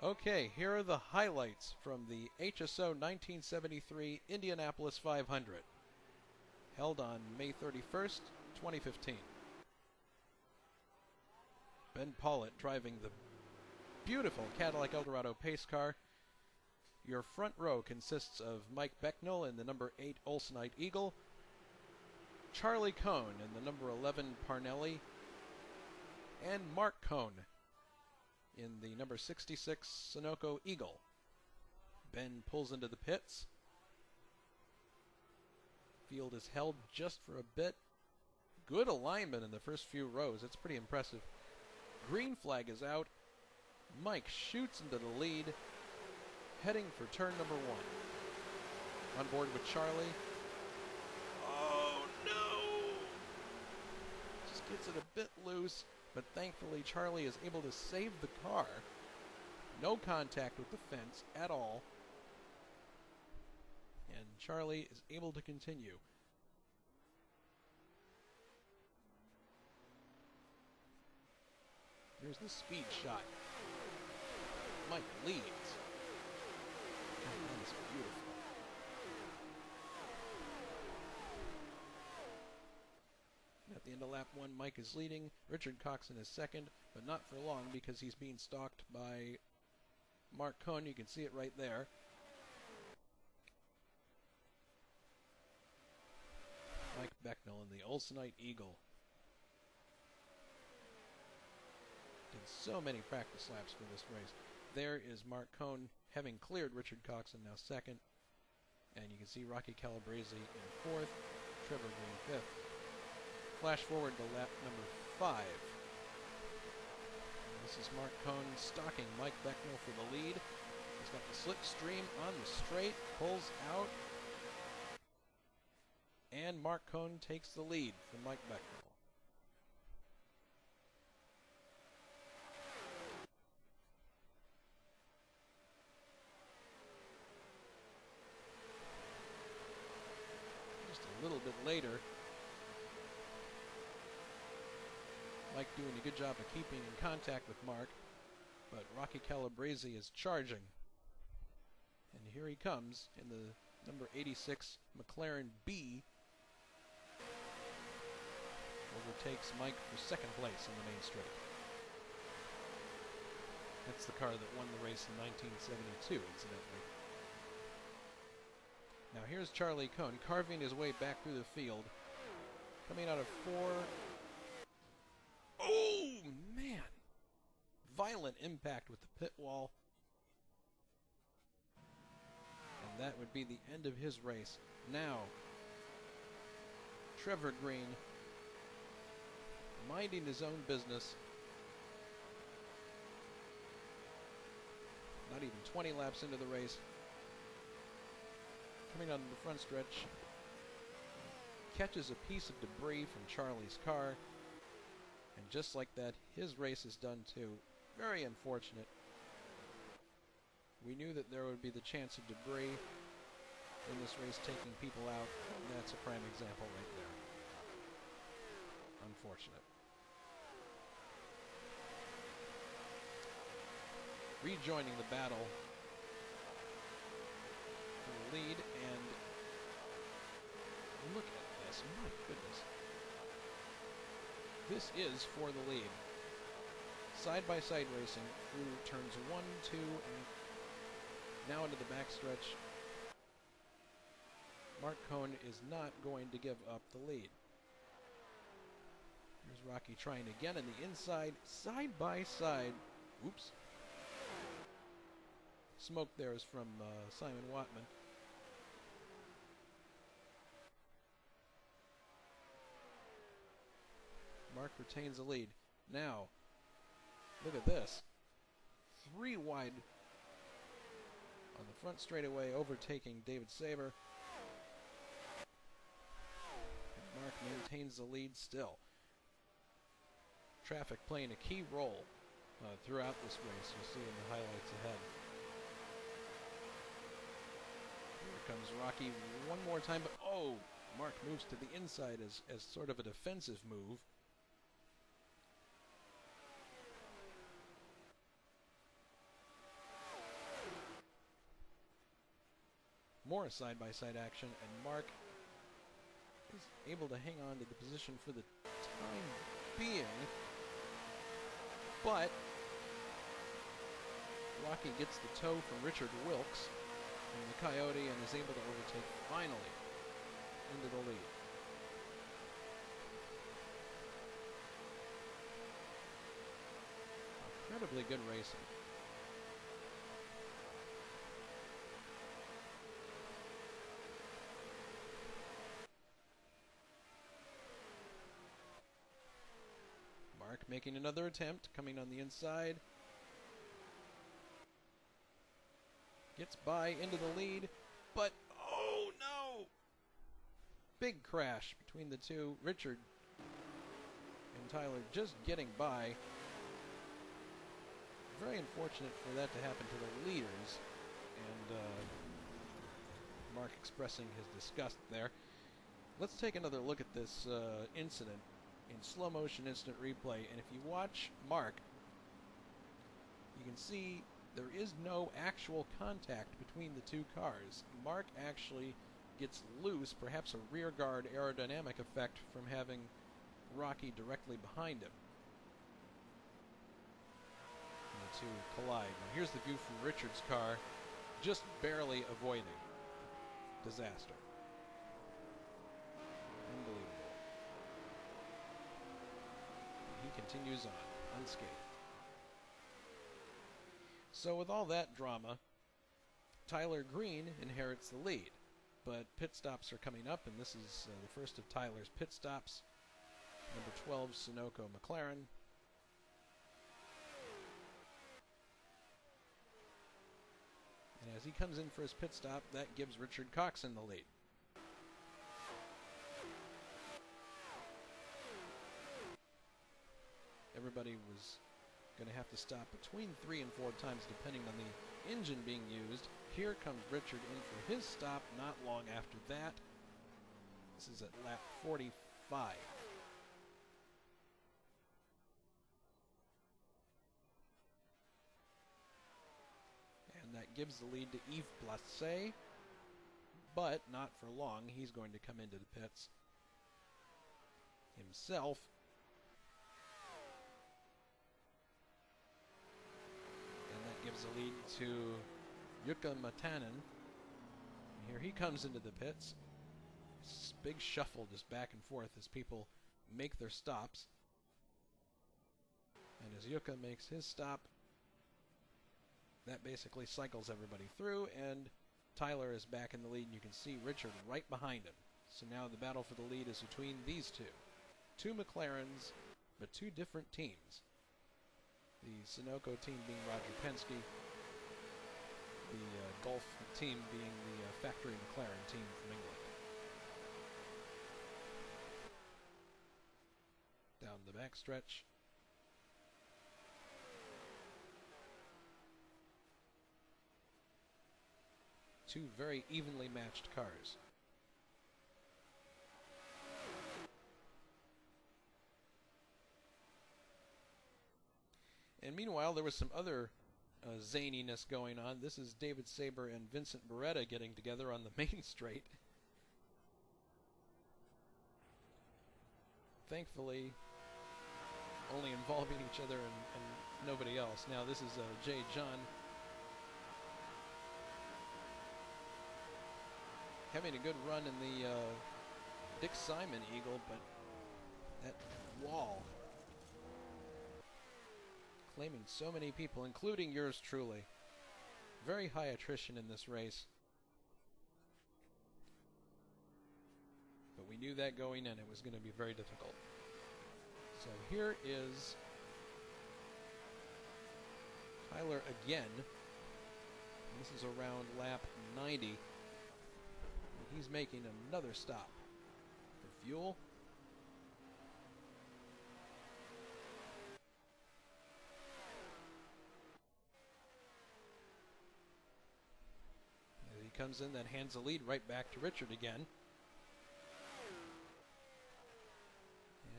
Okay, here are the highlights from the HSO 1973 Indianapolis 500, held on May 31st, 2015. Ben Paulett driving the beautiful Cadillac Eldorado pace car. Your front row consists of Mike Becnel in the number 8 Olsenite Eagle, Charlie Cohn in the number 11 Parnelli, and Mark Cohn in the number 66 Sunoco Eagle. Ben pulls into the pits. Field is held just for a bit. Good alignment in the first few rows. It's pretty impressive. Green flag is out. Mike shoots into the lead, heading for turn number 1. On board with Charlie. Oh no! Just gets it a bit loose, but thankfully Charlie is able to save the car. No contact with the fence at all. And Charlie is able to continue. Here's the speed shot. Mike leads. God, that is beautiful. At the end of lap 1, Mike is leading. Richard Coxon is second, but not for long because he's being stalked by Mark Cohn. You can see it right there. Mike Becnel in the Olsenite Eagle. Did so many practice laps for this race. There is Mark Cohn having cleared Richard Coxon, now second. And you can see Rocky Calabrese in fourth, Trevor Greene fifth. Flash forward to lap number 5. And this is Mark Cohn stalking Mike Becnel for the lead. He's got the slipstream on the straight, pulls out, and Mark Cohn takes the lead from Mike Becnel. Just a little bit later, Mike doing a good job of keeping in contact with Mark, but Rocky Calabrese is charging. And here he comes in the number 86 McLaren B. Overtakes Mike for second place in the main straight. That's the car that won the race in 1972, incidentally. Now here's Charlie Cohn carving his way back through the field. Coming out of 4. Oh, man! Violent impact with the pit wall. And that would be the end of his race. Now, Trevor Greene, minding his own business. Not even 20 laps into the race. Coming on the front stretch. Catches a piece of debris from Charlie's car. And just like that, his race is done too. Very unfortunate. We knew that there would be the chance of debris in this race taking people out, and that's a prime example right there. Unfortunate. Rejoining the battle for the lead, and look at this, my goodness. This is for the lead. Side-by-side racing through turns 1, 2, and now into the backstretch. Mark Cohn is not going to give up the lead. Here's Rocky trying again in the inside, side-by-side. Oops. Smoke there is from Simon Wattman. Mark retains the lead. Now, look at this. 3 wide on the front straightaway, overtaking David Saber. And Mark maintains the lead still. Traffic playing a key role throughout this race. You'll see in the highlights ahead. Here comes Rocky one more time, but oh, Mark moves to the inside as sort of a defensive move. more side-by-side action, and Mark is able to hang on to the position for the time being, but Rocky gets the toe from Richard Wilkes and the Coyote and is able to overtake finally into the lead. Incredibly good racing. Mark making another attempt, coming on the inside. Gets by into the lead, but oh no! Big crash between the two. Richard and Tyler just getting by. Very unfortunate for that to happen to the leaders, and Mark expressing his disgust there. Let's take another look at this incident in slow motion instant replay, and if you watch Mark, you can see there is no actual contact between the two cars. Mark actually gets loose, perhaps a rear guard aerodynamic effect from having Rocky directly behind him. The two collide. Now here's the view from Richard's car, just barely avoiding disaster. Unbelievable. And he continues on, unscathed. So with all that drama, Tyler Greene inherits the lead, but pit stops are coming up, and this is the first of Tyler's pit stops. Number 12, Sunoco McLaren. And as he comes in for his pit stop, that gives Richard Coxon the lead. Everybody was going to have to stop between 3 and 4 times depending on the engine being used. Here comes Richard in for his stop not long after that. This is at lap 45. And that gives the lead to Yves Blasset, but not for long. He's going to come into the pits himself. Gives the lead to Jukka Maattanen. Here he comes into the pits. This big shuffle just back and forth as people make their stops. And as Jukka makes his stop, that basically cycles everybody through, and Tyler is back in the lead, and you can see Richard right behind him. So now the battle for the lead is between these two. Two McLarens, but two different teams. The Sunoco team being Roger Penske, the Gulf team being the factory McLaren team from England. Down the backstretch. Two very evenly matched cars. And meanwhile, there was some other zaniness going on. This is David Saber and Vincent Beretta getting together on the main straight. Thankfully, only involving each other and nobody else. Now this is Jay John having a good run in the Dick Simon Eagle, but that wall claiming so many people, including yours truly. Very high attrition in this race. But we knew that going in, it was going to be very difficult. So here is Tyler again. This is around lap 90. And he's making another stop for fuel. Comes in, then hands the lead right back to Richard again.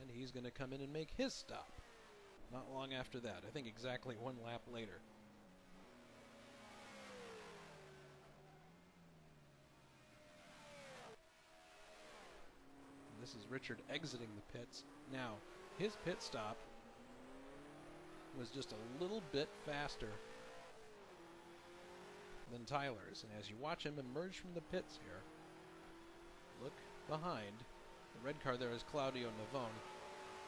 And he's going to come in and make his stop. Not long after that. I think exactly 1 lap later. This is Richard exiting the pits. Now, his pit stop was just a little bit faster than Tyler's. And as you watch him emerge from the pits here, look behind. The red car there is Claudio Navone.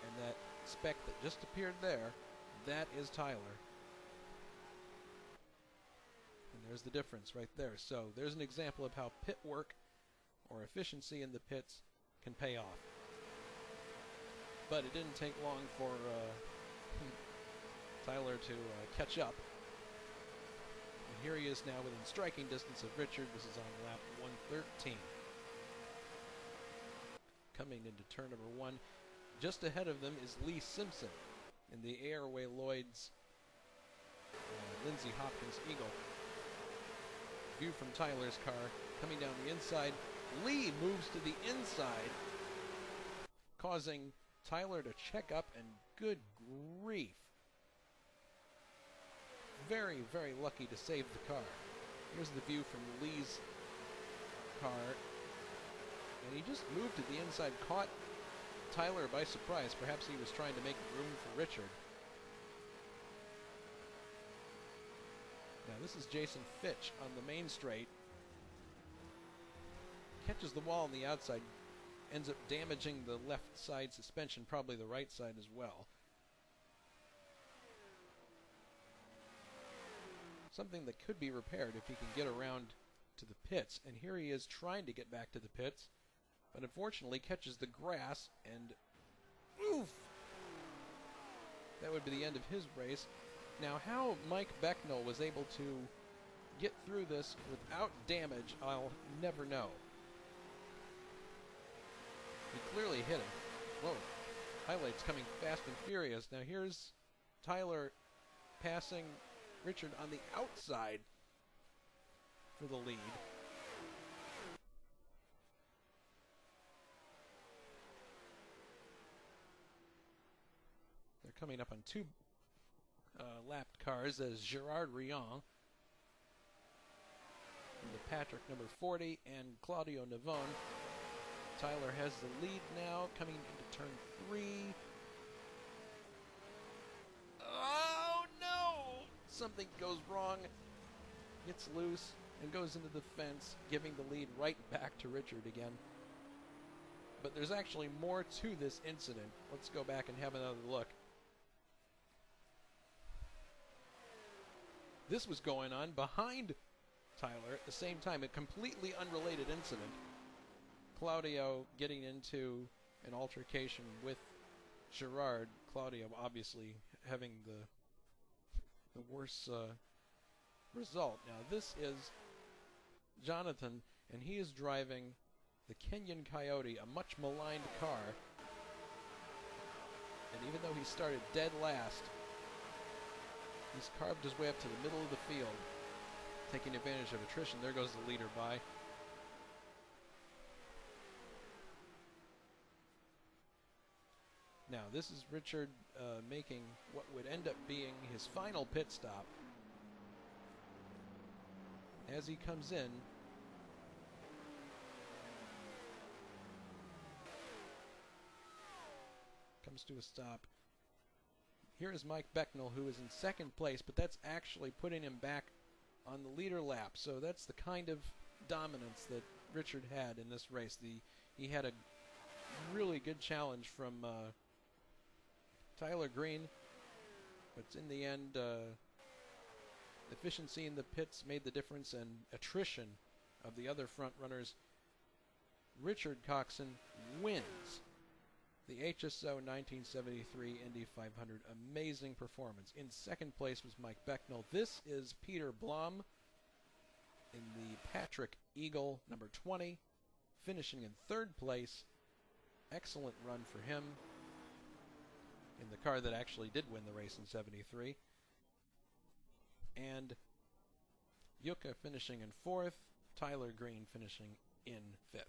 And that speck that just appeared there, that is Tyler. And there's the difference right there. So there's an example of how pit work or efficiency in the pits can pay off. But it didn't take long for Tyler to catch up. And here he is now within striking distance of Richard. This is on lap 113. Coming into turn number 1. Just ahead of them is Lee Simpson in the Airway Lloyd's Lindsey Hopkins Eagle. View from Tyler's car coming down the inside. Lee moves to the inside, causing Tyler to check up, and good grief. Very, very lucky to save the car. Here's the view from Lee's car, and he just moved to the inside, caught Tyler by surprise. Perhaps he was trying to make room for Richard. Now this is Jason Fitch on the main straight. Catches the wall on the outside, ends up damaging the left side suspension, probably the right side as well. Something that could be repaired if he can get around to the pits. And here he is trying to get back to the pits, but unfortunately catches the grass, and oof! That would be the end of his race. Now how Mike Becnel was able to get through this without damage, I'll never know. He clearly hit him. Whoa. Highlights coming fast and furious. Now here's Tyler passing Richard on the outside for the lead. They're coming up on two lapped cars as Gerard Rion in the Patrick number 40 and Claudio Navone. Tyler has the lead now, coming into turn 3. Oh no! Something goes wrong, gets loose, and goes into the fence, giving the lead right back to Richard again. But there's actually more to this incident. Let's go back and have another look. This was going on behind Tyler at the same time, a completely unrelated incident. Claudio getting into an altercation with Gerard. Claudio obviously having the worse result. Now this is Jonathan, and he is driving the Kenyan Coyote, a much maligned car. And even though he started dead last, he's carved his way up to the middle of the field, taking advantage of attrition. There goes the leader by. Now, this is Richard making what would end up being his final pit stop. As he comes in, comes to a stop. Here is Mike Becnel, who is in second place, but that's actually putting him back on the leader lap. So that's the kind of dominance that Richard had in this race. He had a really good challenge from Tyler Greene, but in the end, efficiency in the pits made the difference, and attrition of the other front runners. Richard Coxon wins the HSO 1973 Indy 500. Amazing performance. In second place was Mike Becnel. This is Peter Blom in the Patrick Eagle number 20, finishing in third place. Excellent run for him in the car that actually did win the race in 73. And Jukka finishing in fourth, Tyler Greene finishing in fifth.